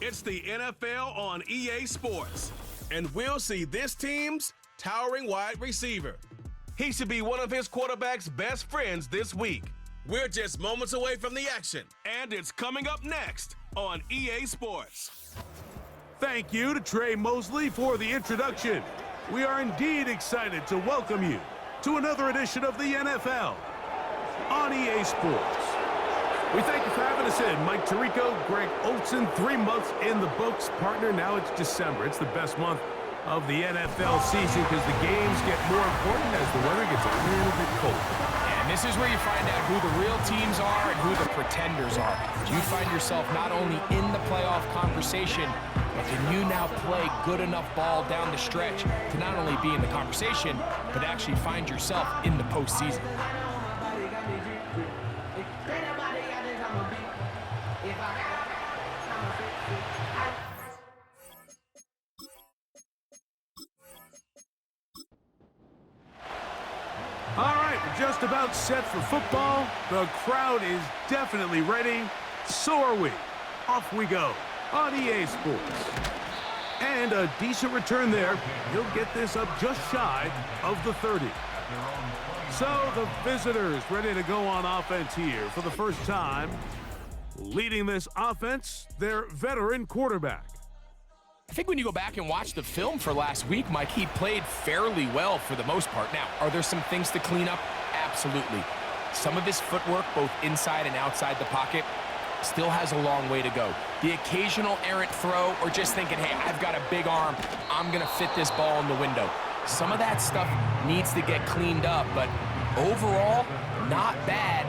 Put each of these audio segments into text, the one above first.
It's the NFL on EA Sports, and we'll see this team's towering wide receiver. He should be one of his quarterback's best friends this week. We're just moments away from the action, and it's coming up next on EA Sports. Thank you to Trey Mosley for the introduction. We are indeed excited to welcome you to another edition of the NFL on EA Sports. We thank you for having us in. Mike Tirico, Greg Olsen, 3 months in the books. Partner, now it's December. It's the best month of the NFL season because the games get more important as the weather gets a little bit colder. And this is where you find out who the real teams are and who the pretenders are. You find yourself not only in the playoff conversation, but can you now play good enough ball down the stretch to not only be in the conversation, but actually find yourself in the postseason. All right, we're just about set for football. The crowd is definitely ready. So are we. Off we go on EA Sports. And a decent return there. He'll get this up just shy of the 30. So the visitors ready to go on offense here for the first time. Leading this offense, their veteran quarterback. I think when you go back and watch the film for last week, Mike, he played fairly well for the most part. Now, are there some things to clean up? Absolutely. Some of his footwork, both inside and outside the pocket, still has a long way to go. The occasional errant throw or just thinking, hey, I've got a big arm, I'm going to fit this ball in the window. Some of that stuff needs to get cleaned up, but overall, not bad.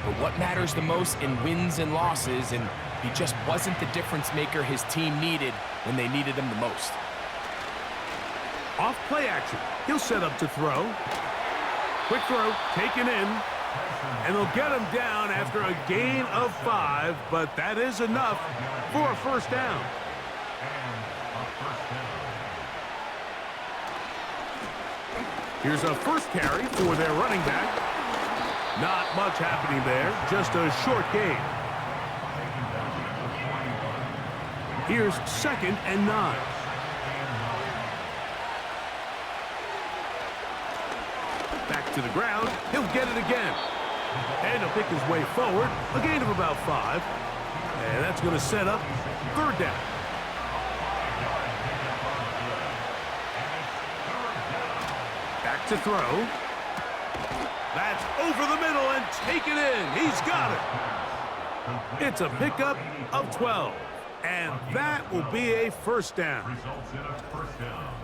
But what matters the most in wins and losses, and he just wasn't the difference maker his team needed when they needed him the most. Off play action. He'll set up to throw. Quick throw, taken in. And they'll get him down after a gain of 5, but that is enough for a first down. Here's a first carry for their running back. Not much happening there, just a short gain. Here's 2nd and 9. Back to the ground. He'll get it again. And he'll pick his way forward. A gain of about 5. And that's going to set up 3rd down. Back to throw. That's over the middle and taken in. He's got it. It's a pickup of 12. And that will be a first down.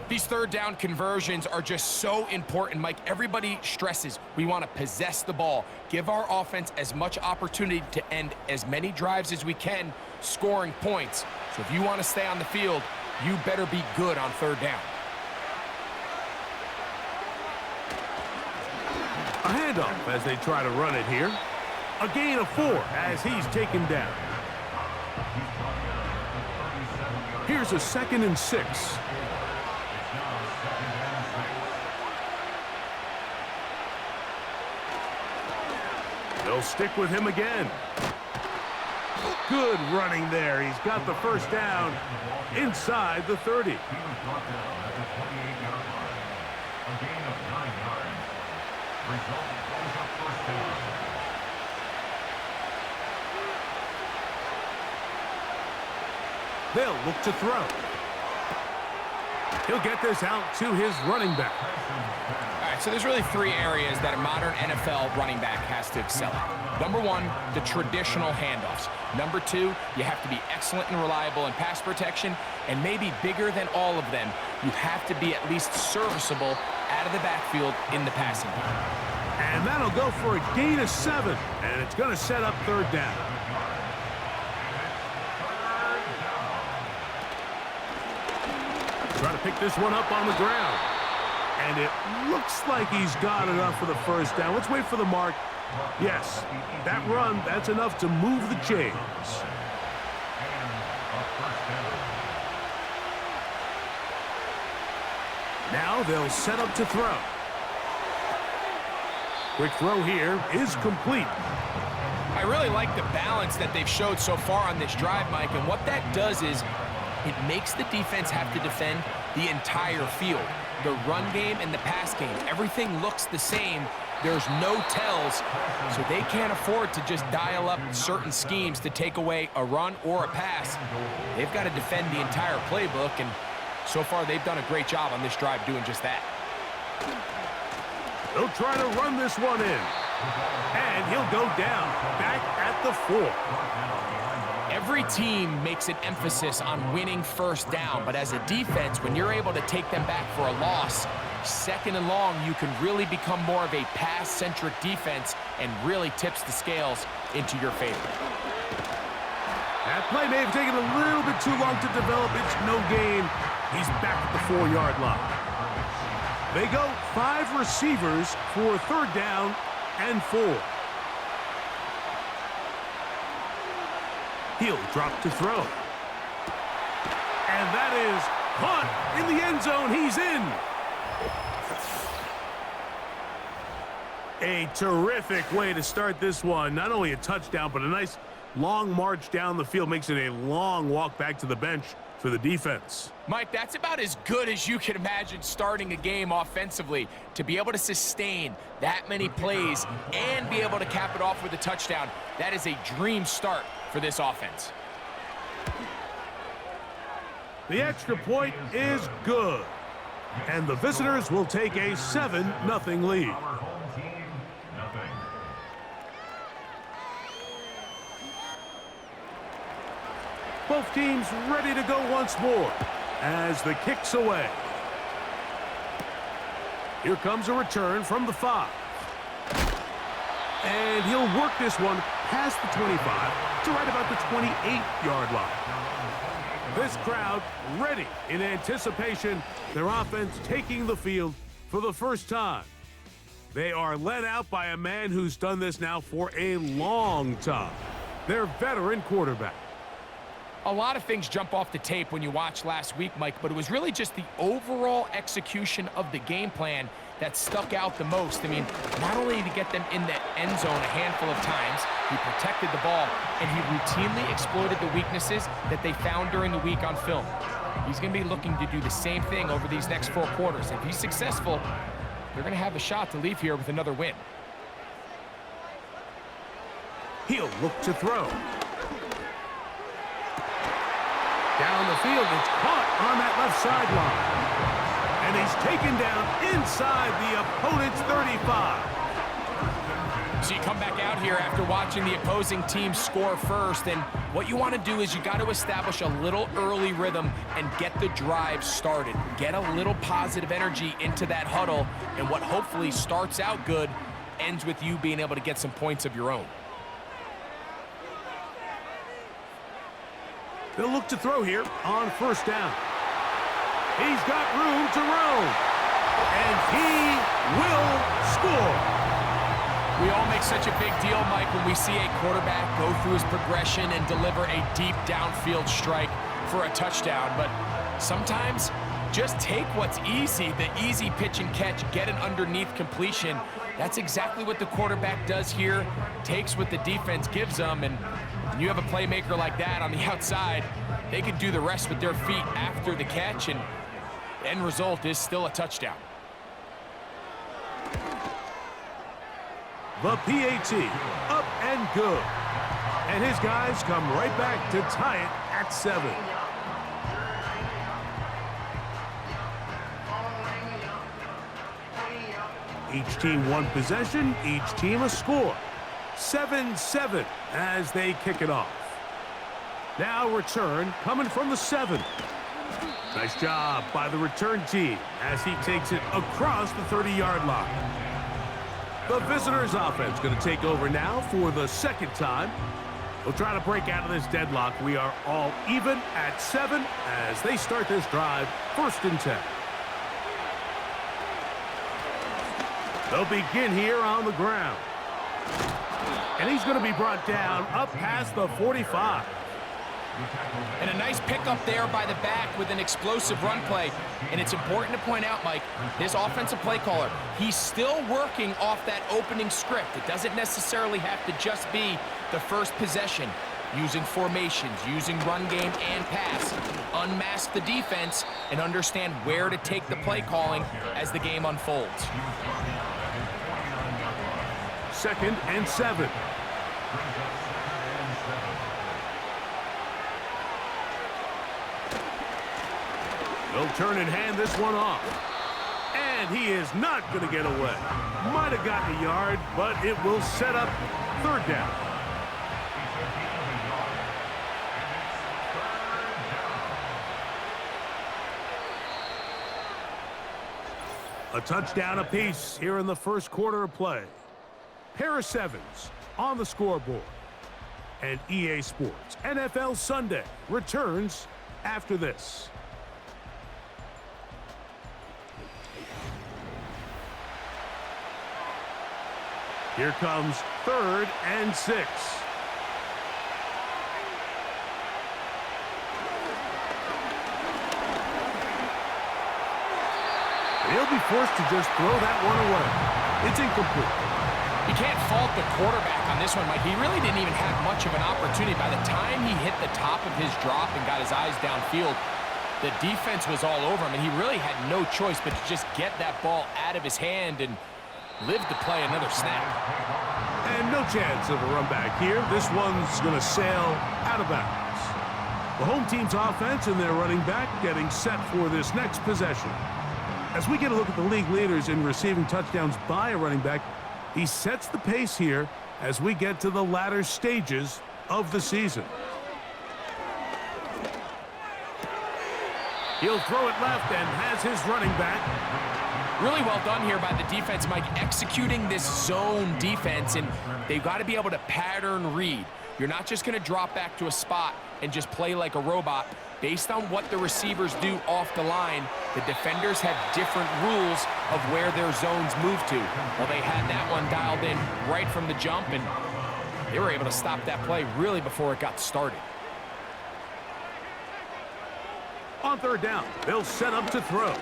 These 3rd down conversions are just so important, Mike. Everybody stresses we want to possess the ball, give our offense as much opportunity to end as many drives as we can, scoring points. So if you want to stay on the field, you better be good on 3rd down. A handoff as they try to run it here. A gain of 4 as he's taken down. Here's a 2nd and 6. They'll stick with him again. Good running there. He's got the first down inside the 30. They'll look to throw. He'll get this out to his running back. All right, so there's really 3 areas that a modern NFL running back has to excel at. Number 1, the traditional handoffs. Number 2, you have to be excellent and reliable in pass protection. And maybe bigger than all of them, you have to be at least serviceable out of the backfield in the passing game. And that'll go for a gain of 7. And it's going to set up 3rd down. Trying to pick this one up on the ground. And it looks like he's got enough for the first down. Let's wait for the mark. Yes, that run, that's enough to move the chains. Now they'll set up to throw. Quick throw here is complete. I really like the balance that they've showed so far on this drive, Mike, and what that does is it makes the defense have to defend the entire field. The run game and the pass game, everything looks the same. There's no tells, so they can't afford to just dial up certain schemes to take away a run or a pass. They've got to defend the entire playbook, and so far they've done a great job on this drive doing just that. They'll try to run this one in. And he'll go down, back at the 4. Every team makes an emphasis on winning first down, but as a defense, when you're able to take them back for a loss, second and long, you can really become more of a pass-centric defense and really tips the scales into your favor. That play may have taken a little bit too long to develop. It's no gain. He's back at the 4-yard line. They go 5 receivers for 3rd down and 4. He'll drop to throw. And that is caught in the end zone. He's in. A terrific way to start this one. Not only a touchdown, but a nice long march down the field. Makes it a long walk back to the bench for the defense. Mike, that's about as good as you can imagine starting a game offensively. To be able to sustain that many plays and be able to cap it off with a touchdown, that is a dream start for this offense. The extra point is good. And the visitors will take a 7-0 lead. Both teams ready to go once more as the kick's away. Here comes a return from the 5. And he'll work this one past the 25 to right about the 28-yard line. This crowd ready in anticipation, their offense taking the field for the first time. They are led out by a man who's done this now for a long time. Their veteran quarterback. A lot of things jump off the tape when you watch last week, Mike, but it was really just the overall execution of the game plan that stuck out the most. I mean, not only did he get them in the end zone a handful of times, he protected the ball, and he routinely exploited the weaknesses that they found during the week on film. He's going to be looking to do the same thing over these next 4 quarters. If he's successful, they're going to have a shot to leave here with another win. He'll look to throw. Down the field, it's caught on that left sideline. And he's taken down inside the opponent's 35. So you come back out here after watching the opposing team score first, and what you want to do is you got to establish a little early rhythm and get the drive started. Get a little positive energy into that huddle, and what hopefully starts out good ends with you being able to get some points of your own. They'll look to throw here on 1st down. He's got room to roam. And he will score. We all make such a big deal, Mike, when we see a quarterback go through his progression and deliver a deep downfield strike for a touchdown. But sometimes just take what's easy, the easy pitch and catch, get an underneath completion. That's exactly what the quarterback does here, takes what the defense gives them, and when you have a playmaker like that on the outside, they can do the rest with their feet after the catch, and the end result is still a touchdown. The PAT, up and good. And his guys come right back to tie it at 7. Each team one possession, each team a score. 7-7 as they kick it off. Now return coming from the 7. Nice job by the return team as he takes it across the 30-yard line. The visitors' offense going to take over now for the 2nd time. They'll try to break out of this deadlock. We are all even at 7 as they start this drive, 1st and 10. They'll begin here on the ground. And he's going to be brought down up past the 45. And a nice pickup there by the back with an explosive run play. And it's important to point out, Mike, this offensive play caller, he's still working off that opening script. It doesn't necessarily have to just be the first possession. Using formations, using run game and pass, unmask the defense, and understand where to take the play calling as the game unfolds. 2nd and 7. They'll turn and hand this one off. And he is not going to get away. Might have gotten a yard, but it will set up 3rd down. A touchdown apiece here in the first quarter of play. Pair of 7s on the scoreboard. And EA Sports NFL Sunday returns after this. Here comes 3rd and 6. He'll be forced to just throw that one away. It's incomplete. You can't fault the quarterback on this one, Mike. He really didn't even have much of an opportunity. By the time he hit the top of his drop and got his eyes downfield, the defense was all over him, and he really had no choice but to just get that ball out of his hand and live to play another snap. And no chance of a run back here. This one's going to sail out of bounds. The home team's offense and their running back getting set for this next possession. As we get a look at the league leaders in receiving touchdowns by a running back, he sets the pace here as we get to the latter stages of the season. He'll throw it left and has his running back. Really well done here by the defense, Mike, executing this zone defense, and they've got to be able to pattern read. You're not just going to drop back to a spot and just play like a robot. Based on what the receivers do off the line, the defenders have different rules of where their zones move to. Well, they had that one dialed in right from the jump, and they were able to stop that play really before it got started. On 3rd down, they'll set up to throw.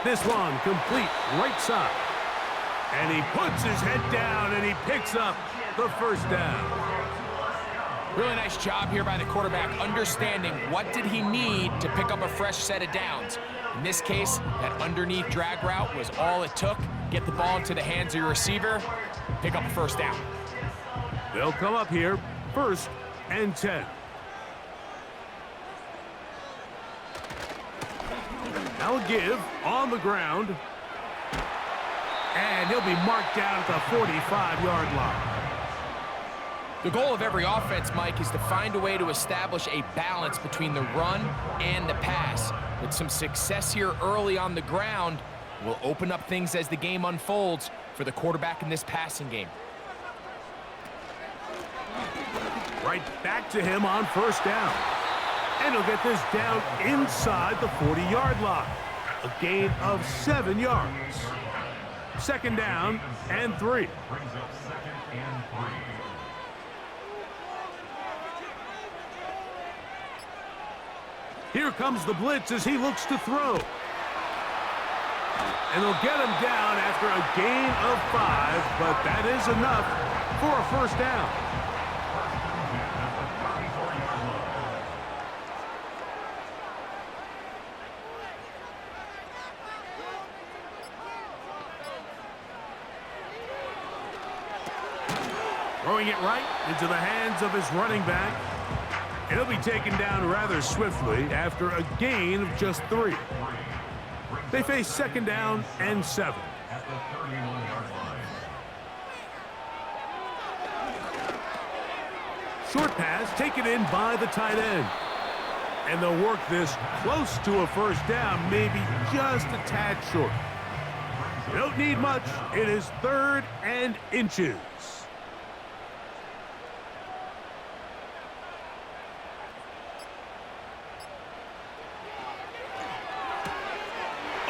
This one complete right side. And he puts his head down and he picks up the 1st down. Really nice job here by the quarterback, understanding what did he need to pick up a fresh set of downs. In this case, that underneath drag route was all it took. Get the ball into the hands of your receiver, pick up a 1st down. They'll come up here, 1st and 10. Now a give on the ground. And he'll be marked down at the 45-yard line. The goal of every offense, Mike, is to find a way to establish a balance between the run and the pass. With some success here early on the ground, will open up things as the game unfolds for the quarterback in this passing game. Right back to him on 1st down. And he'll get this down inside the 40-yard line. A gain of 7 yards. 2nd down and 3. Here comes the blitz as he looks to throw. And they'll get him down after a gain of 5, but that is enough for a 1st down. Throwing it right into the hands of his running back. He'll be taken down rather swiftly after a gain of just 3. They face 2nd down and 7. Short pass taken in by the tight end. And they'll work this close to a 1st down, maybe just a tad short. Don't need much. It is 3rd and inches.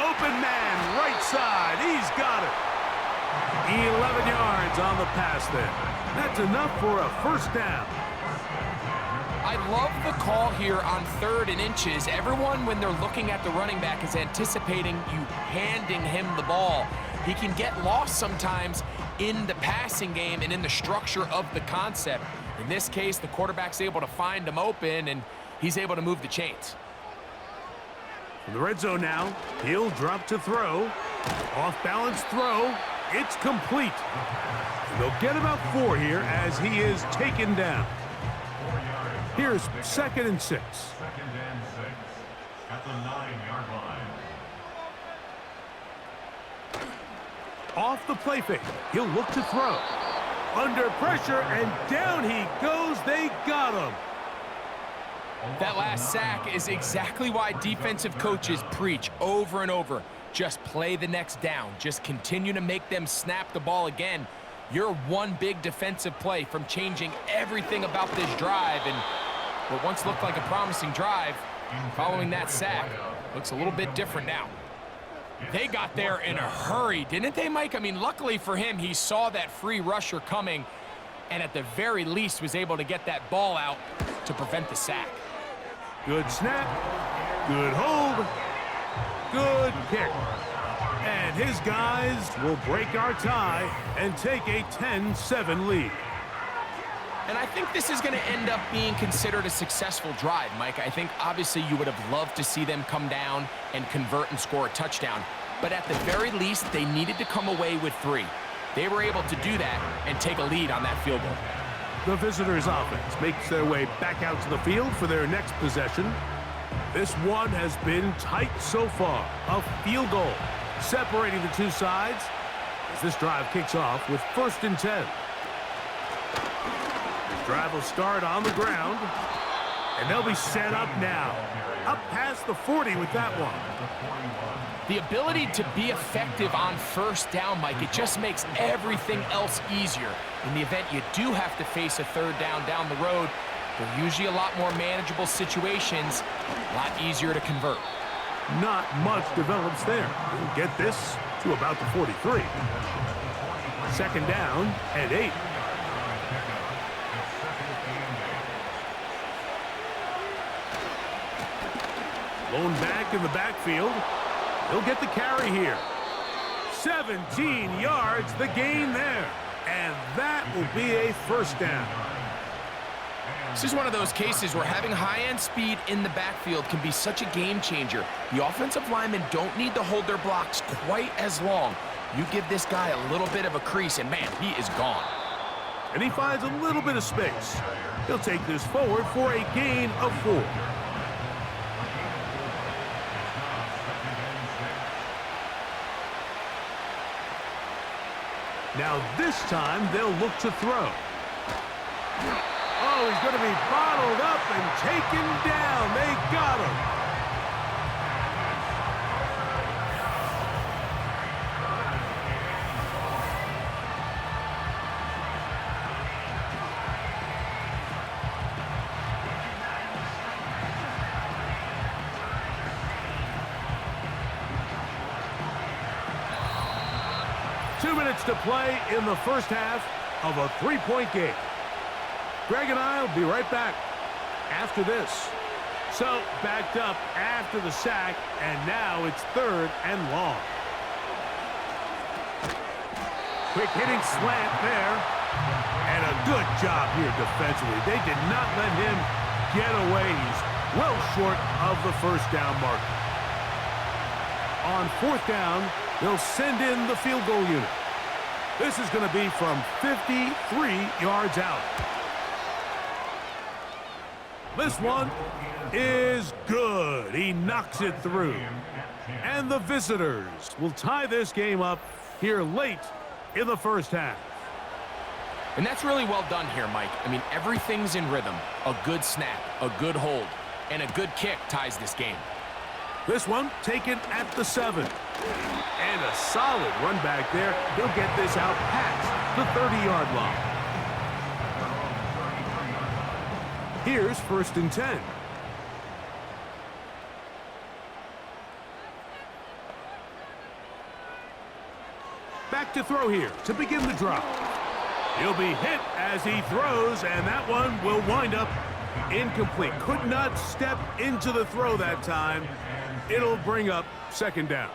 Open man, right side. He's got it. 11 yards on the pass there. That's enough for a 1st down. I love the call here on 3rd and inches. Everyone, when they're looking at the running back, is anticipating you handing him the ball. He can get lost sometimes in the passing game and in the structure of the concept. In this case, the quarterback's able to find him open, and he's able to move the chains. In the red zone now, he'll drop to throw. Off-balance throw. It's complete. And they'll get about 4 here as he is taken down. Here's 2nd and 6. 2nd and 6 at the 9-yard line. Off the play fake. He'll look to throw. Under pressure, and down he goes. They got him. That last sack is exactly why defensive coaches preach over and over. Just play the next down. Just continue to make them snap the ball again. You're one big defensive play from changing everything about this drive, and what once looked like a promising drive, following that sack, looks a little bit different now. They got there in a hurry, didn't they, Mike? I mean, luckily for him, he saw that free rusher coming, and at the very least was able to get that ball out to prevent the sack. Good snap. Good hold. Good kick. And his guys will break our tie and take a 10-7 lead. And I think this is going to end up being considered a successful drive, Mike. I think obviously you would have loved to see them come down and convert and score a touchdown. But at the very least, they needed to come away with 3. They were able to do that and take a lead on that field goal. The visitors' offense makes their way back out to the field for their next possession. This one has been tight so far. A field goal separating the two sides as this drive kicks off with 1st and 10. This drive will start on the ground, and they'll be set up now. Up past the 40 with that one. The ability to be effective on 1st down, Mike, it just makes everything else easier. In the event you do have to face a 3rd down the road, they're usually a lot more manageable situations, a lot easier to convert. Not much develops there. We'll get this to about the 43. 2nd down and 8. Lone back in the backfield. He'll get the carry here. 17 yards, the gain there. And that will be a 1st down. This is one of those cases where having high-end speed in the backfield can be such a game changer. The offensive linemen don't need to hold their blocks quite as long. You give this guy a little bit of a crease, and man, he is gone. And he finds a little bit of space. He'll take this forward for a gain of 4. Now this time they'll look to throw. Oh, he's going to be bottled up and taken down. They got him. To play in the 1st half of a 3-point game. Greg and I will be right back after this. So backed up after the sack, and now it's 3rd and long. Quick hitting slant there, and a good job here defensively. They did not let him get away. He's well short of the 1st down marker. On 4th down, they'll send in the field goal unit. This is going to be from 53 yards out. This one is good. He knocks it through. And the visitors will tie this game up here late in the 1st half. And that's really well done here, Mike. I mean, everything's in rhythm. A good snap, a good hold, and a good kick ties this game. This one taken at the 7. And a solid run back there. He'll get this out past the 30-yard line. Here's 1st and 10. Back to throw here to begin the drive. He'll be hit as he throws, and that one will wind up Incomplete. Could not step into the throw that time. It'll bring up second down.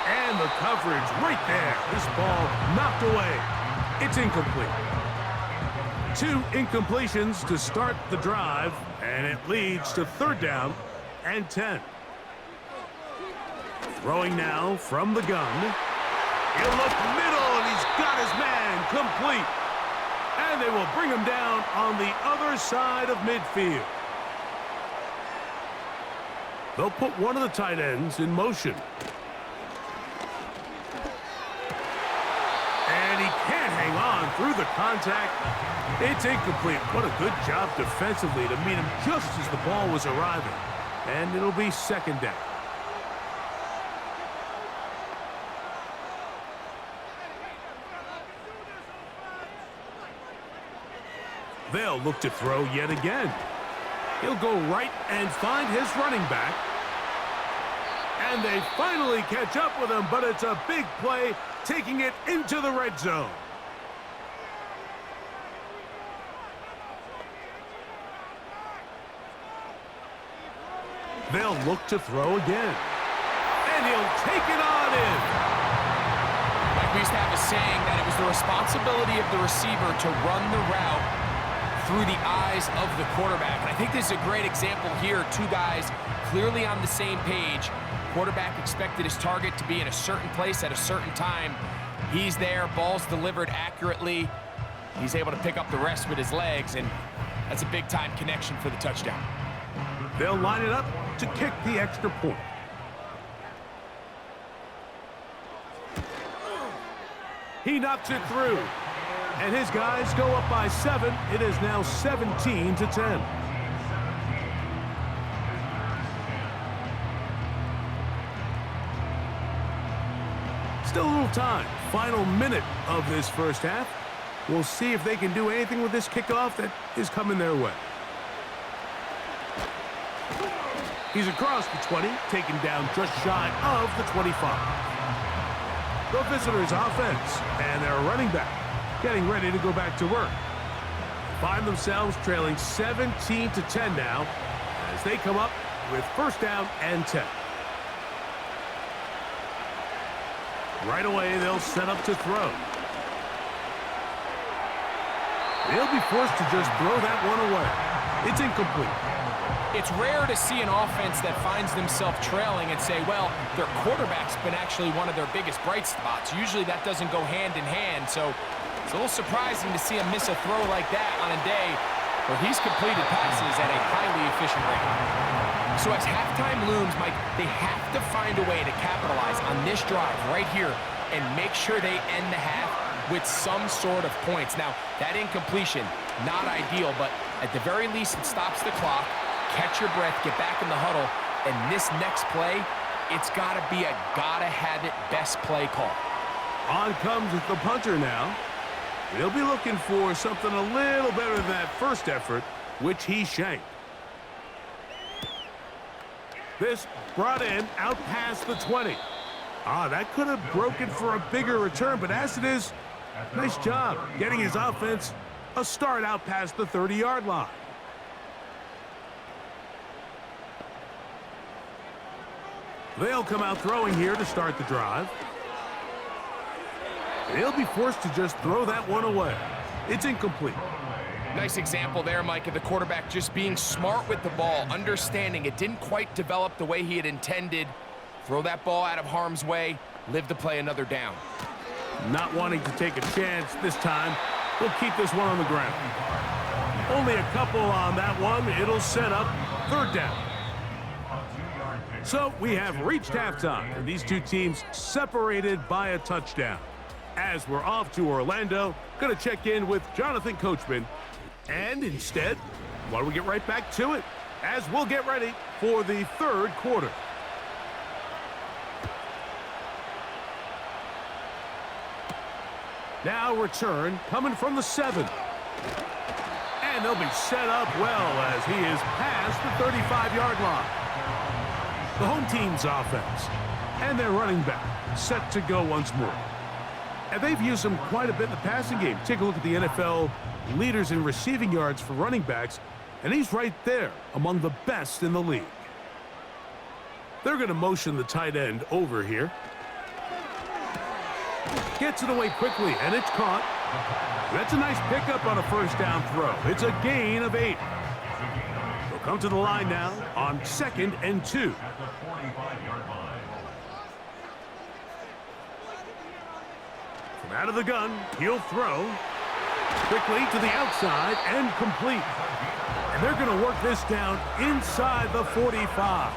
And the coverage right there. This ball knocked away. It's incomplete. 2 incompletions to start the drive, and it leads to third down and 10. Throwing now from the gun. He'll look middle, and he's got his man complete. And they will bring him down on the other side of midfield. They'll put one of the tight ends in motion. And he can't hang on through the contact. It's incomplete. What a good job defensively to meet him just as the ball was arriving. And it'll be second down. They'll look to throw yet again. He'll go right and find his running back. And they finally catch up with him, but it's a big play, taking it into the red zone. They'll look to throw again. And he'll take it on in. Like we used to have a saying that it was the responsibility of the receiver to run the route through the eyes of the quarterback. And I think this is a great example here. 2 guys clearly on the same page. Quarterback expected his target to be in a certain place at a certain time. He's there, ball's delivered accurately. He's able to pick up the rest with his legs, and that's a big-time connection for the touchdown. They'll line it up to kick the extra point. He knocks it through. And his guys go up by 7. It is now 17-10. Still a little time. Final minute of this first half. We'll see if they can do anything with this kickoff that is coming their way. He's across the 20, taken down just shy of the 25. The visitors' offense and their running back getting ready to go back to work. Find themselves trailing 17-10 now as they come up with first down and 10. Right away, they'll set up to throw. They'll be forced to just throw that one away. It's incomplete. It's rare to see an offense that finds themselves trailing and say, well, their quarterback's been actually one of their biggest bright spots. Usually that doesn't go hand in hand, so it's a little surprising to see him miss a throw like that on a day where he's completed passes at a highly efficient rate. So as halftime looms, Mike, they have to find a way to capitalize on this drive right here and make sure they end the half with some sort of points. Now, that incompletion, not ideal, but at the very least it stops the clock. Catch your breath, get back in the huddle, and this next play, it's got to be a gotta-have-it best play call. On comes the punter now. He'll be looking for something a little better than that first effort, which he shanked. This brought in out past the 20. That could have broken for a bigger return, but as it is, nice job getting his offense a start out past the 30-yard line. They'll come out throwing here to start the drive. They'll be forced to just throw that one away. It's incomplete. Nice example there, Mike, of the quarterback just being smart with the ball, understanding it didn't quite develop the way he had intended. Throw that ball out of harm's way, live to play another down. Not wanting to take a chance this time, we'll keep this one on the ground. Only a couple on that one. It'll set up third down. So we have reached halftime, and these two teams separated by a touchdown. As we're off to Orlando, going to check in with Jonathan Coachman. And instead, why don't we get right back to it as we'll get ready for the third quarter. Now return coming from the 7. And they'll be set up well as he is past the 35-yard line. The home team's offense and their running back set to go once more. And they've used him quite a bit in the passing game. Take a look at the NFL leaders in receiving yards for running backs, and he's right there among the best in the league. They're going to motion the tight end over here. Gets it away quickly, and it's caught. That's a nice pickup on a first down throw. It's a gain of 8. They'll come to the line now on 2nd and 2. At the 45-yard line. From out of the gun, he'll throw. Quickly to the outside and complete. And they're going to work this down inside the 45.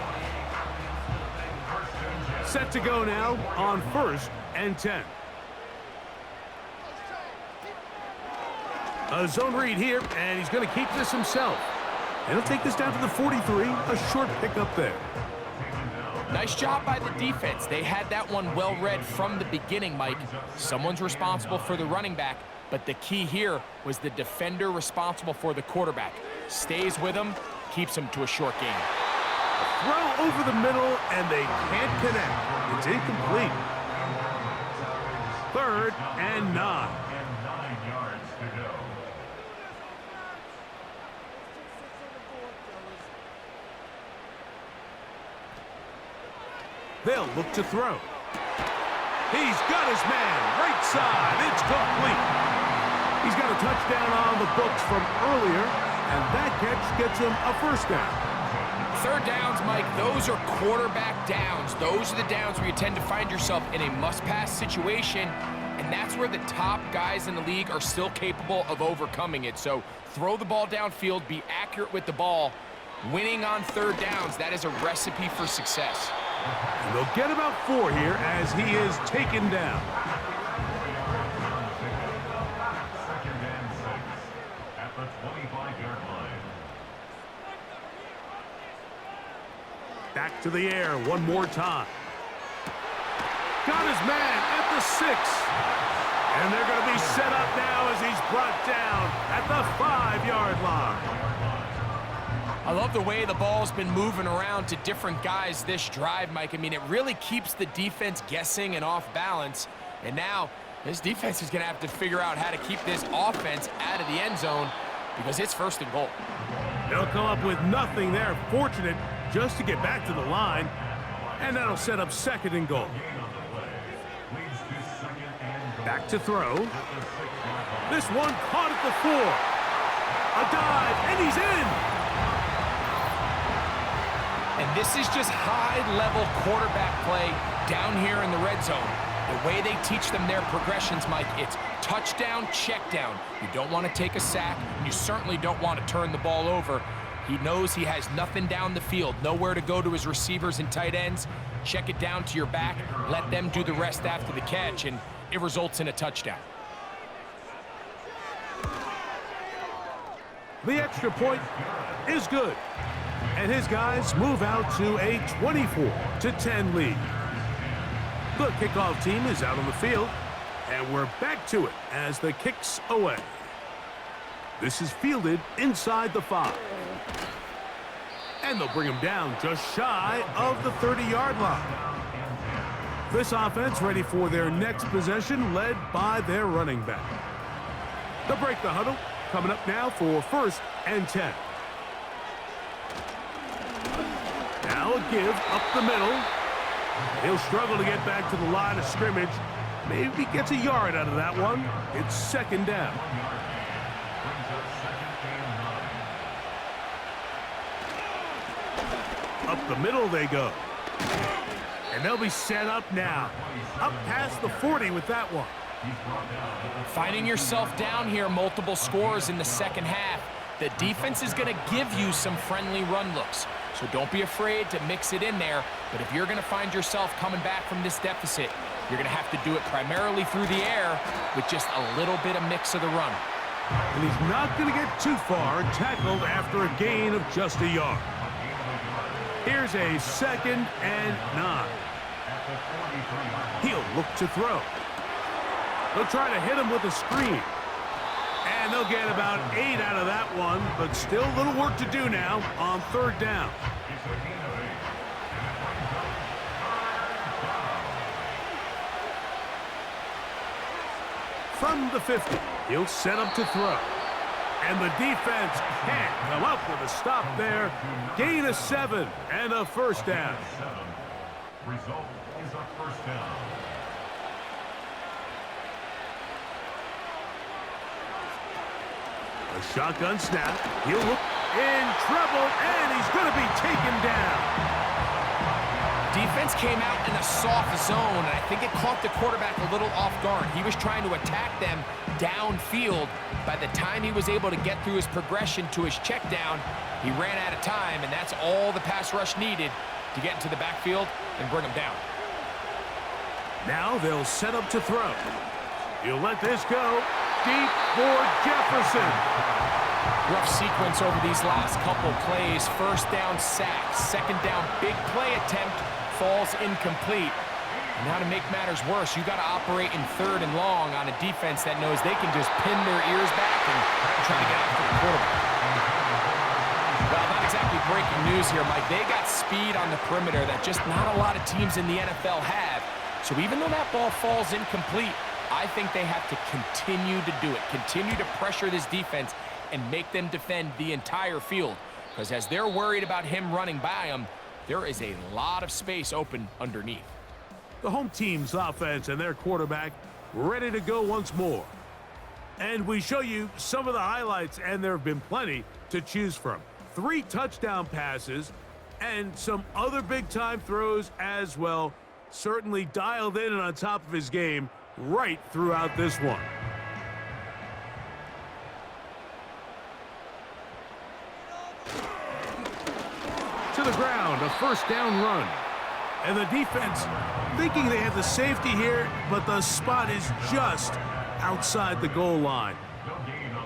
Set to go now on 1st and 10. A zone read here, and he's going to keep this himself. And he'll take this down to the 43, a short pickup there. Nice job by the defense. They had that one well read from the beginning, Mike. Someone's responsible for the running back, but the key here was the defender responsible for the quarterback. Stays with him, keeps him to a short gain. Throw over the middle, and they can't connect. It's incomplete. 3rd and 9. And 9 yards to go. They'll look to throw. He's got his man, right side. It's complete. He's got a touchdown on the books from earlier, and that catch gets him a first down. 3rd downs, Mike, those are quarterback downs. Those are the downs where you tend to find yourself in a must-pass situation, and that's where the top guys in the league are still capable of overcoming it. So throw the ball downfield, be accurate with the ball. Winning on 3rd downs, that is a recipe for success. And they'll get about 4 here as he is taken down. 2nd and 6 at the 25-yard line. Back to the air one more time. Got his man at the 6. And they're going to be set up now as he's brought down at the 5-yard line. I love the way the ball's been moving around to different guys this drive, Mike. I mean, it really keeps the defense guessing and off balance. And now this defense is going to have to figure out how to keep this offense out of the end zone because it's 1st and goal. They'll come up with nothing there. Fortunate just to get back to the line. And that'll set up 2nd and goal. Back to throw. This one caught at the 4. A dive, and he's in. And this is just high-level quarterback play down here in the red zone. The way they teach them their progressions, Mike, it's touchdown, check down. You don't want to take a sack, and you certainly don't want to turn the ball over. He knows he has nothing down the field, nowhere to go to his receivers and tight ends. Check it down to your back, let them do the rest after the catch, and it results in a touchdown. The extra point is good. And his guys move out to a 24-10 lead. The kickoff team is out on the field, and we're back to it as the kick's away. This is fielded inside the 5. And they'll bring him down just shy of the 30-yard line. This offense ready for their next possession, led by their running back. They'll break the huddle, coming up now for 1st and 10. Now a give up the middle. He'll struggle to get back to the line of scrimmage. Maybe gets a yard out of that one. It's 2nd down. Up the middle they go. And they'll be set up now. Up past the 40 with that one. Finding yourself down here, multiple scores in the 2nd half. The defense is going to give you some friendly run looks. So don't be afraid to mix it in there. But if you're going to find yourself coming back from this deficit, you're going to have to do it primarily through the air with just a little bit of mix of the run. And he's not going to get too far, tackled after a gain of just a yard. Here's a 2nd and 9. He'll look to throw. They'll try to hit him with a screen. And they'll get about 8 out of that one, but still a little work to do now on 3rd down. from the 50. He'll set up to throw. And the defense can't come up with a stop there. Gain of 7 and a first down. Result is a first down. A shotgun snap. He'll look in trouble, and he's going to be taken down. Defense came out in a soft zone, and I think it caught the quarterback a little off guard. He was trying to attack them downfield. By the time he was able to get through his progression to his check down, he ran out of time, and that's all the pass rush needed to get into the backfield and bring him down. Now they'll set up to throw. He'll let this go deep for Jefferson. Rough sequence over these last couple plays. First down sack, second down big play attempt, falls incomplete. And now to make matters worse, you got to operate in 3rd and long on a defense that knows they can just pin their ears back and try to get after the quarterback. Well, not exactly breaking news here, Mike. They got speed on the perimeter that just not a lot of teams in the NFL have. So even though that ball falls incomplete, I think they have to continue to do it, continue to pressure this defense and make them defend the entire field. Because as they're worried about him running by them, there is a lot of space open underneath. The home team's offense and their quarterback ready to go once more. And we show you some of the highlights, and there have been plenty to choose from. 3 touchdown passes and some other big-time throws as well. Certainly dialed in and on top of his game right throughout this one. To the ground, a first down run. And the defense thinking they have the safety here, but the spot is just outside the goal line.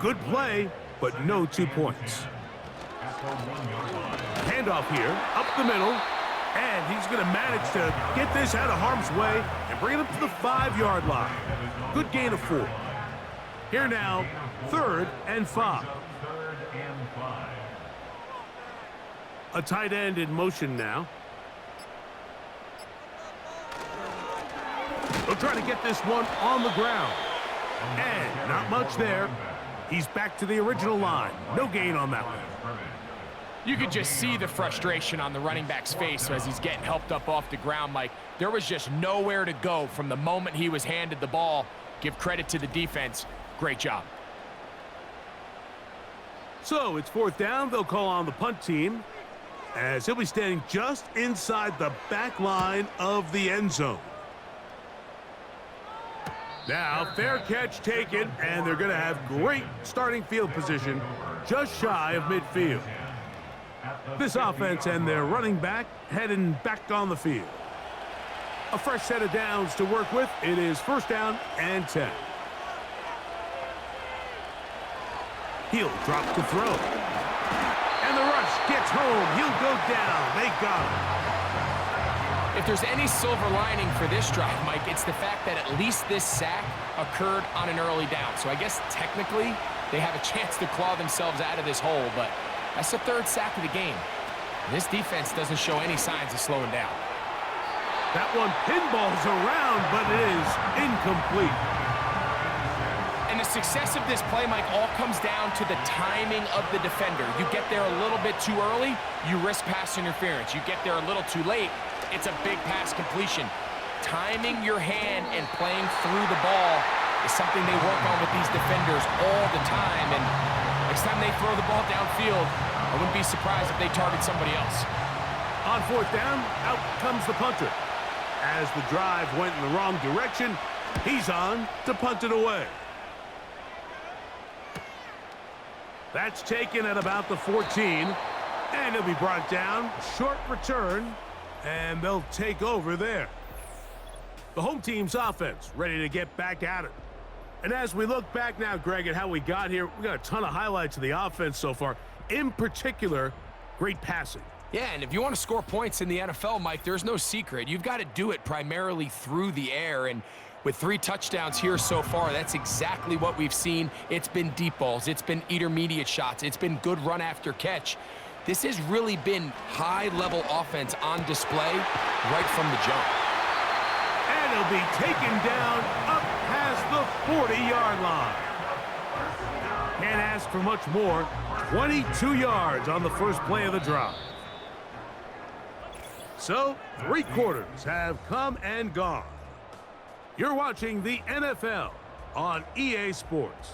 Good play, but no 2 points. Handoff here, up the middle, and he's going to manage to get this out of harm's way and bring it up to the 5-yard line. Good gain of 4. Here now, 3rd and 5. A tight end in motion now. They'll try to get this one on the ground. And not much there. He's back to the original line. No gain on that one. You could just see the frustration on the running back's face as he's getting helped up off the ground, Mike. There was just nowhere to go from the moment he was handed the ball. Give credit to the defense. Great job. So it's 4th down. They'll call on the punt team as he'll be standing just inside the back line of the end zone. Now, fair catch taken, and they're going to have great starting field position just shy of midfield. This offense and their running back heading back on the field. A fresh set of downs to work with. It is 1st down and 10. He'll drop to throw. And the rush gets home. He'll go down. They got him. If there's any silver lining for this drive, Mike, it's the fact that at least this sack occurred on an early down. So I guess technically they have a chance to claw themselves out of this hole, but that's the 3rd sack of the game. This defense doesn't show any signs of slowing down. That one pinballs around, but it is incomplete. And the success of this play, Mike, all comes down to the timing of the defender. You get there a little bit too early, you risk pass interference. You get there a little too late, it's a big pass completion. Timing your hand and playing through the ball is something they work on with these defenders all the time. And next time they throw the ball downfield, I wouldn't be surprised if they target somebody else. On 4th down, out comes the punter. As the drive went in the wrong direction, he's on to punt it away. That's taken at about the 14, and he'll be brought down. Short return, and they'll take over there. The home team's offense ready to get back at it. And as we look back now, Greg, at how we got here, we got a ton of highlights of the offense so far. In particular, great passing. Yeah, and if you want to score points in the NFL, Mike, there's no secret. You've got to do it primarily through the air, and with 3 touchdowns here so far, that's exactly what we've seen. It's been deep balls. It's been intermediate shots. It's been good run after catch. This has really been high-level offense on display right from the jump. And he'll be taken down up past the 40-yard line. Can't ask for much more. 22 yards on the first play of the drive. So, 3 quarters have come and gone. You're watching the NFL on EA Sports.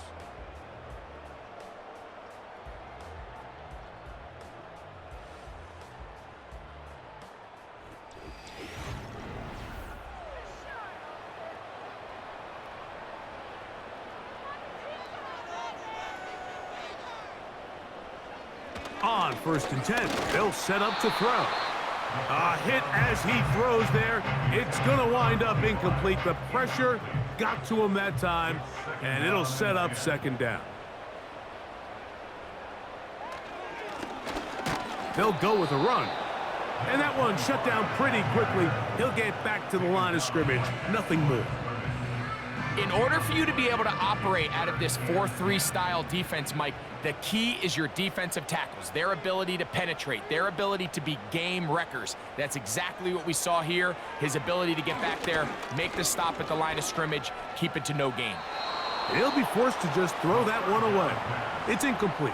On 1st and 10, they'll set up to throw. A hit as he throws there. It's going to wind up incomplete. The pressure got to him that time, and it'll set up 2nd down. They'll go with a run. And that one shut down pretty quickly. He'll get back to the line of scrimmage. Nothing more. In order for you to be able to operate out of this 4-3 style defense, Mike, the key is your defensive tackles, their ability to penetrate, their ability to be game wreckers. That's exactly what we saw here. His ability to get back there, make the stop at the line of scrimmage, keep it to no gain. He'll be forced to just throw that one away. It's incomplete.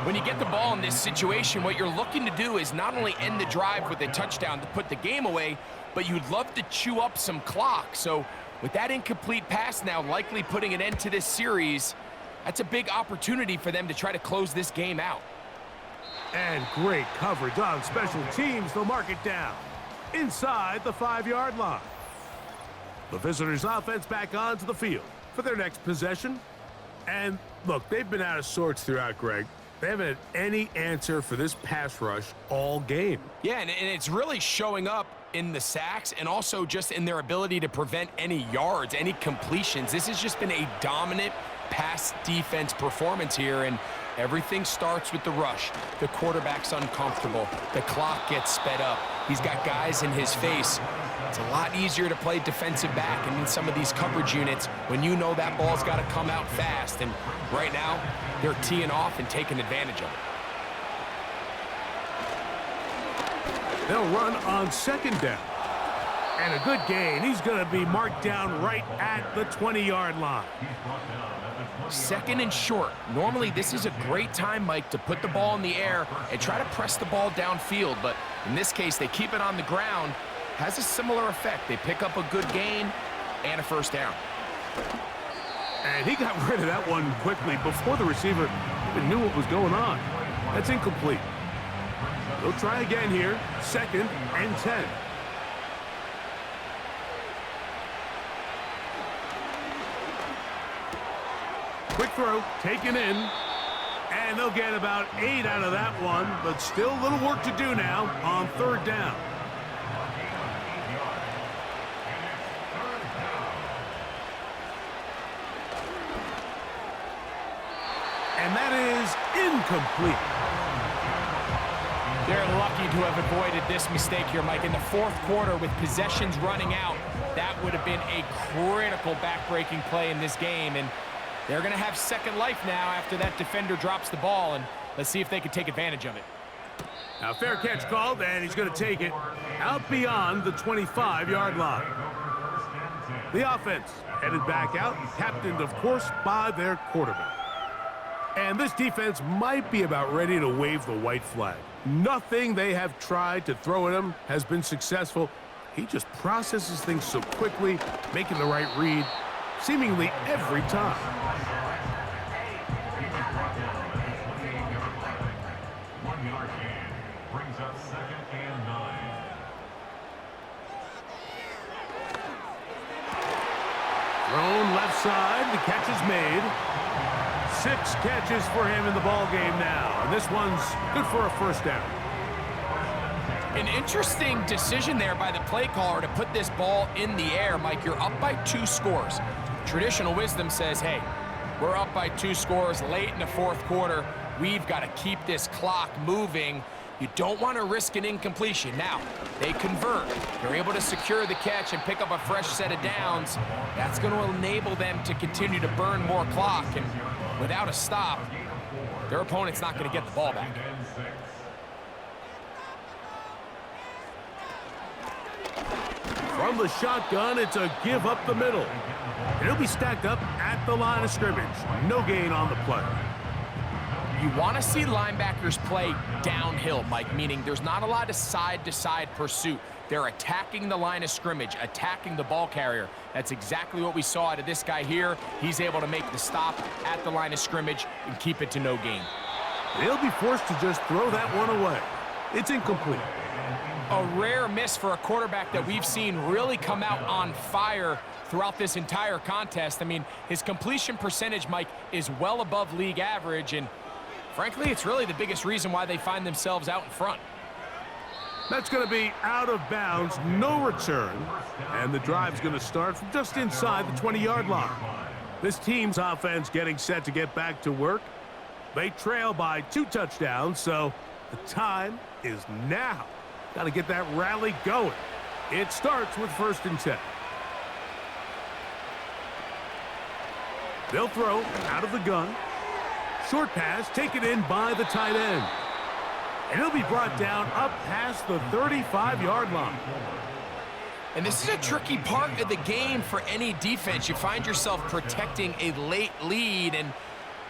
When you get the ball in this situation, what you're looking to do is not only end the drive with a touchdown to put the game away, but you'd love to chew up some clock. So with that incomplete pass now likely putting an end to this series, that's a big opportunity for them to try to close this game out. And great coverage on special teams. They'll mark it down inside the 5-yard line. The visitors' offense back onto the field for their next possession. And look, they've been out of sorts throughout, Greg. They haven't had any answer for this pass rush all game. Yeah, and it's really showing up in the sacks and also just in their ability to prevent any yards, any completions. This has just been a dominant pass defense performance here, and everything starts with the rush. The quarterback's uncomfortable. The clock gets sped up. He's got guys in his face. It's a lot easier to play defensive back and in some of these coverage units when you know that ball's got to come out fast. And right now, they're teeing off and taking advantage of it. They'll run on 2nd down. And a good gain. He's going to be marked down right at the 20-yard line. 2nd and short. Normally, this is a great time, Mike, to put the ball in the air and try to press the ball downfield. But in this case, they keep it on the ground. Has a similar effect. They pick up a good gain and a 1st down. And he got rid of that one quickly before the receiver even knew what was going on. That's incomplete. They'll try again here. 2nd and 10. Quick throw, taken in. And they'll get about 8 out of that one, but still a little work to do now on 3rd down. And that is incomplete. They're lucky to have avoided this mistake here, Mike. In the 4th quarter, with possessions running out, that would have been a critical back-breaking play in this game. And they're going to have second life now after that defender drops the ball. And let's see if they can take advantage of it. Now, fair catch called, and he's going to take it out beyond the 25-yard line. The offense headed back out, captained, of course, by their quarterback. And this defense might be about ready to wave the white flag. Nothing they have tried to throw at him has been successful. He just processes things so quickly, making the right read, seemingly every time. Brings up 2nd and 9. Thrown left side, the catch is made. 6 catches for him in the ball game now, and this one's good for a 1st down. An interesting decision there by the play caller to put this ball in the air. Mike, you're up by 2 scores. Traditional wisdom says, hey, we're up by 2 scores late in the 4th quarter. We've got to keep this clock moving. You don't want to risk an incompletion. Now, they convert. They're able to secure the catch and pick up a fresh set of downs. That's going to enable them to continue to burn more clock. And without a stop, their opponent's not going to get the ball back. From the shotgun, it's a give up the middle. And he'll be stacked up at the line of scrimmage. No gain on the play. You want to see linebackers play downhill, Mike, meaning there's not a lot of side-to-side pursuit. They're attacking the line of scrimmage, attacking the ball carrier. That's exactly what we saw out of this guy here. He's able to make the stop at the line of scrimmage and keep it to no gain. They'll be forced to just throw that one away. It's incomplete. A rare miss for a quarterback that we've seen really come out on fire throughout this entire contest. I mean, his completion percentage, Mike, is well above league average, and frankly, it's really the biggest reason why they find themselves out in front. That's going to be out of bounds, no return, and the drive's going to start from just inside the 20-yard line. This team's offense getting set to get back to work. They trail by 2 touchdowns, so the time is now. Got to get that rally going. It starts with 1st and 10. They'll throw out of the gun. Short pass taken in by the tight end. And he'll be brought down up past the 35-yard line. And this is a tricky part of the game for any defense. You find yourself protecting a late lead, and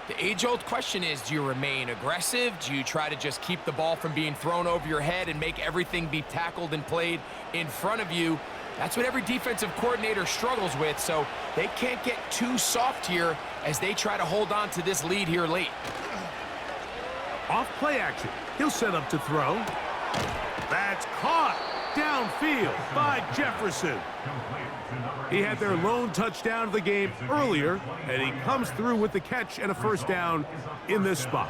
the age-old question is, do you remain aggressive? Do you try to just keep the ball from being thrown over your head and make everything be tackled and played in front of you? That's what every defensive coordinator struggles with, so they can't get too soft here as they try to hold on to this lead here late. Off play action. He'll set up to throw. That's caught downfield by Jefferson. He had their lone touchdown of the game earlier, and he comes through with the catch and a 1st down in this spot.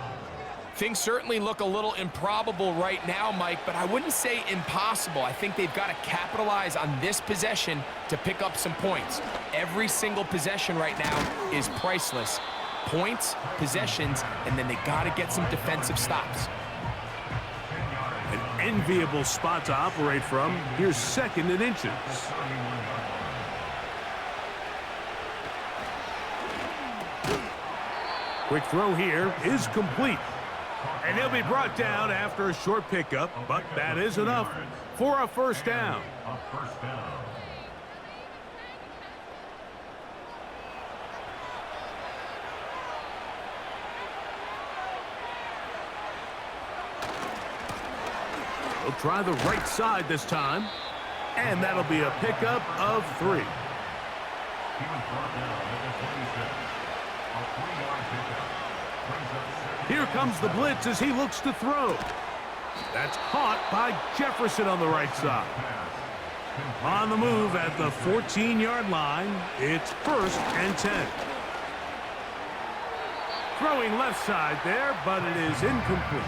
Things certainly look a little improbable right now, Mike, but I wouldn't say impossible. I think they've got to capitalize on this possession to pick up some points. Every single possession right now is priceless. Points, possessions, and then they got to get some defensive stops. An enviable spot to operate from. Here's 2nd and inches. Quick throw here is complete. And he'll be brought down after a short pickup, but that is enough for a 1st down. They'll try the right side this time, and that'll be a pickup of 3. Here comes the blitz as he looks to throw. That's caught by Jefferson on the right side. On the move at the 14-yard line, it's 1st and 10. Throwing left side there, but it is incomplete.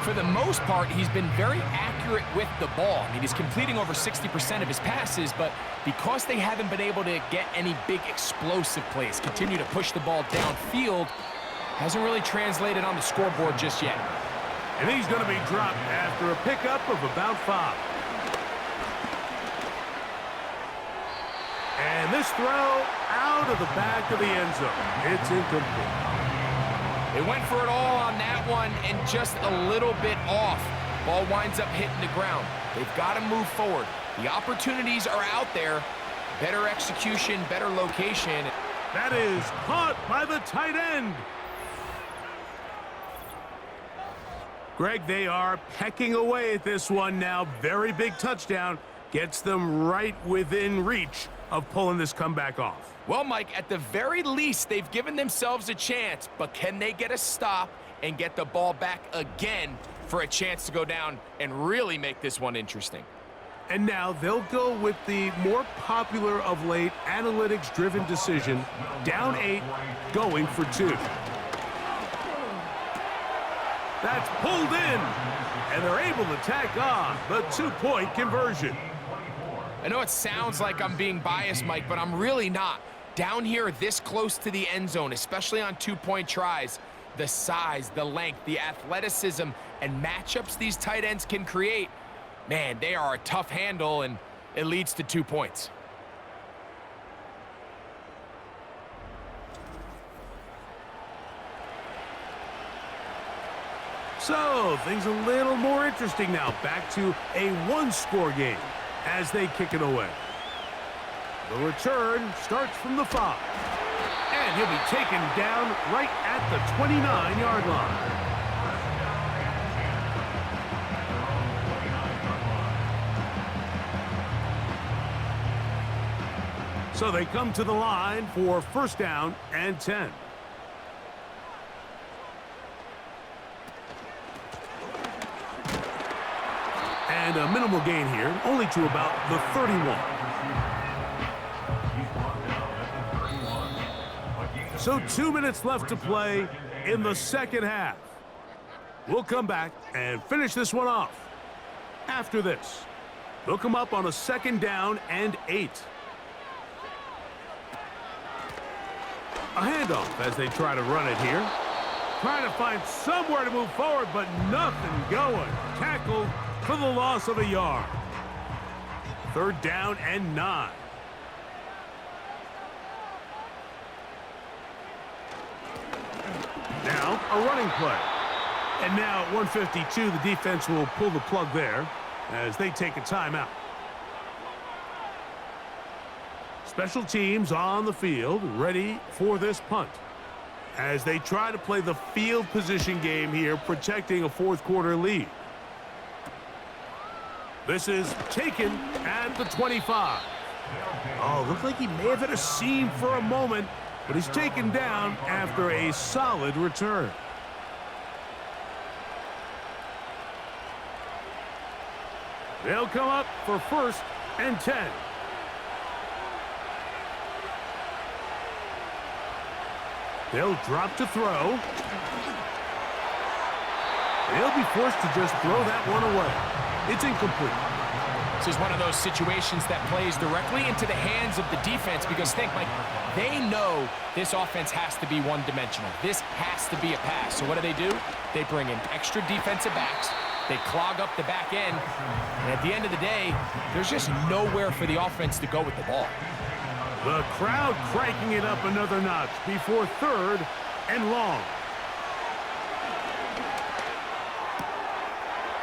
For the most part, he's been very accurate with the ball. I mean, he's completing over 60% of his passes, but because they haven't been able to get any big explosive plays, continue to push the ball downfield, hasn't really translated on the scoreboard just yet. And he's going to be dropped after a pickup of about 5. And this throw out of the back of the end zone. It's incomplete. They went for it all on that one and just a little bit off. Ball winds up hitting the ground. They've got to move forward. The opportunities are out there. Better execution, better location. That is caught by the tight end. Greg, they are pecking away at this one now. Very big touchdown. Gets them right within reach of pulling this comeback off. Well, Mike, at the very least, they've given themselves a chance, but can they get a stop and get the ball back again for a chance to go down and really make this one interesting? And now they'll go with the more popular of late analytics-driven decision, down 8, going for 2. That's pulled in, and they're able to tack on the 2-point conversion. I know it sounds like I'm being biased, Mike, but I'm really not. Down here this close to the end zone, especially on 2-point tries, the size, the length, the athleticism, and matchups these tight ends can create, man, they are a tough handle, and it leads to 2 points. So, things a little more interesting now. Back to a 1-score game. as they kick it away. The return starts from the 5. And he'll be taken down right at the 29-yard line. So they come to the line for first down and 10. And a minimal gain here, only to about the 31. So 2 minutes left to play in the second half. We'll come back and finish this one off. After this, they'll come up on a second down and 8. A handoff as they try to run it here. Trying to find somewhere to move forward, but nothing going. Tackled for the loss of a yard. Third down and 9. Now a running play. And now at 1:52, the defense will pull the plug there as they take a timeout. Special teams on the field, ready for this punt. As they try to play the field position game here, protecting a fourth quarter lead. This is taken at the 25. Oh, looked like he may have hit a seam for a moment, but he's taken down after a solid return. They'll come up for first and 10. They'll drop to throw. They'll be forced to just throw that one away. It's incomplete. This is one of those situations that plays directly into the hands of the defense because think, Mike, they know this offense has to be one-dimensional. This has to be a pass. So what do? They bring in extra defensive backs. They clog up the back end. And at the end of the day, there's just nowhere for the offense to go with the ball. The crowd cranking it up another notch before third and long.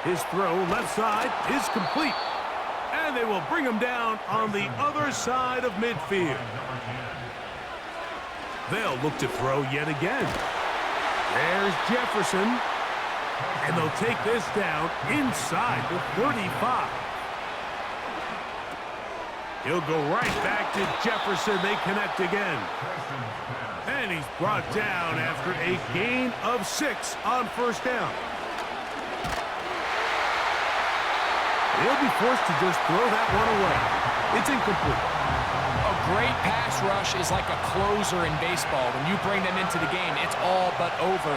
His throw left side is complete. And they will bring him down on the other side of midfield. They'll look to throw yet again. There's Jefferson. And they'll take this down inside the 35. He'll go right back to Jefferson. They connect again. And he's brought down after a gain of 6 on first down. He'll be forced to just throw that one away. It's incomplete. A great pass rush is like a closer in baseball. When you bring them into the game, it's all but over.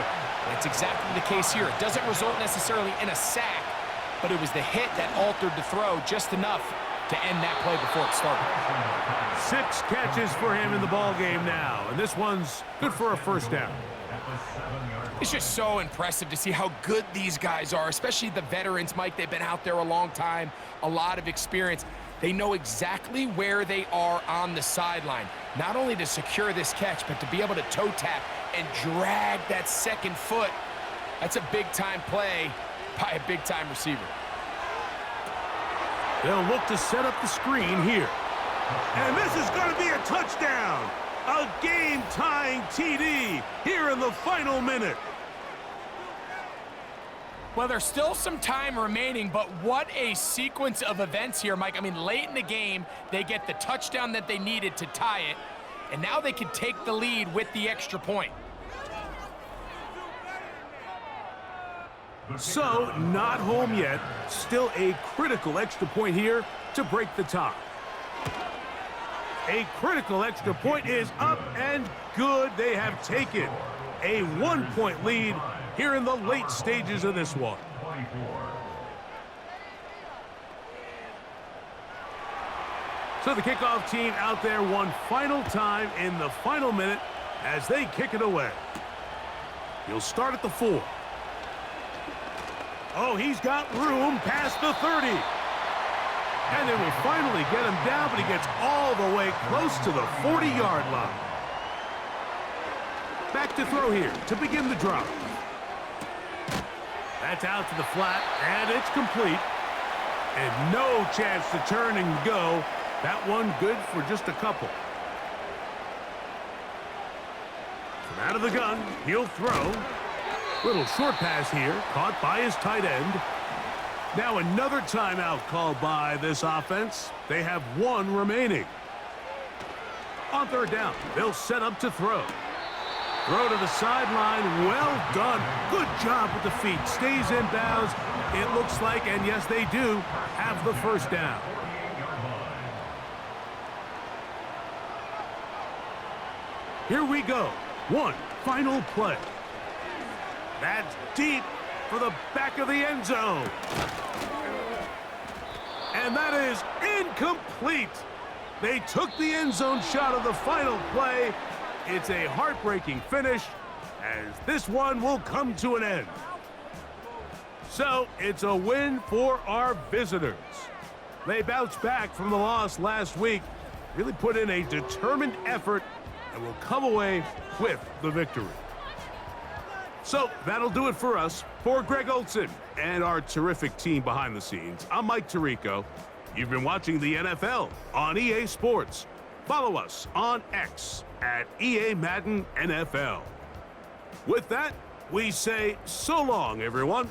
That's exactly the case here. It doesn't result necessarily in a sack, but it was the hit that altered the throw just enough to end that play before it started. 6 catches for him in the ball game now, and this one's good for a first down. It's just so impressive to see how good these guys are, especially the veterans, Mike. They've been out there a long time, a lot of experience. They know exactly where they are on the sideline, not only to secure this catch, but to be able to toe tap and drag that second foot. That's a big-time play by a big-time receiver. They'll look to set up the screen here. And this is going to be a touchdown. A game-tying TD here in the final minute. Well, there's still some time remaining, but what a sequence of events here, Mike. I mean, late in the game, they get the touchdown that they needed to tie it, and now they can take the lead with the extra point. So, not home yet. Still a critical extra point here to break the tie. A critical extra point is up and good. They have taken a 1-point lead here in the late stages of this one. So the kickoff team out there one final time in the final minute as they kick it away. He'll start at the 4. Oh, he's got room past the 30. And they will finally get him down, but he gets all the way close to the 40-yard line. Back to throw here to begin the drive. That's out to the flat, and it's complete. And no chance to turn and go. That one good for just a couple. From out of the gun, he'll throw. Little short pass here, caught by his tight end. Now another timeout called by this offense. They have one remaining. On third down, they'll set up to throw. Throw to the sideline. Well done. Good job with the feet. Stays in bounds. It looks like, and yes, they do, have the first down. Here we go. One final play. That's deep for the back of the end zone. And that is incomplete. They took the end zone shot of the final play. It's a heartbreaking finish, as this one will come to an end. So it's a win for our visitors. They bounced back from the loss last week, really put in a determined effort, and will come away with the victory. So that'll do it for us. For Greg Olson and our terrific team behind the scenes, I'm Mike Tirico. You've been watching the NFL on EA Sports. Follow us on X at EA Madden NFL. With that, we say so long, everyone.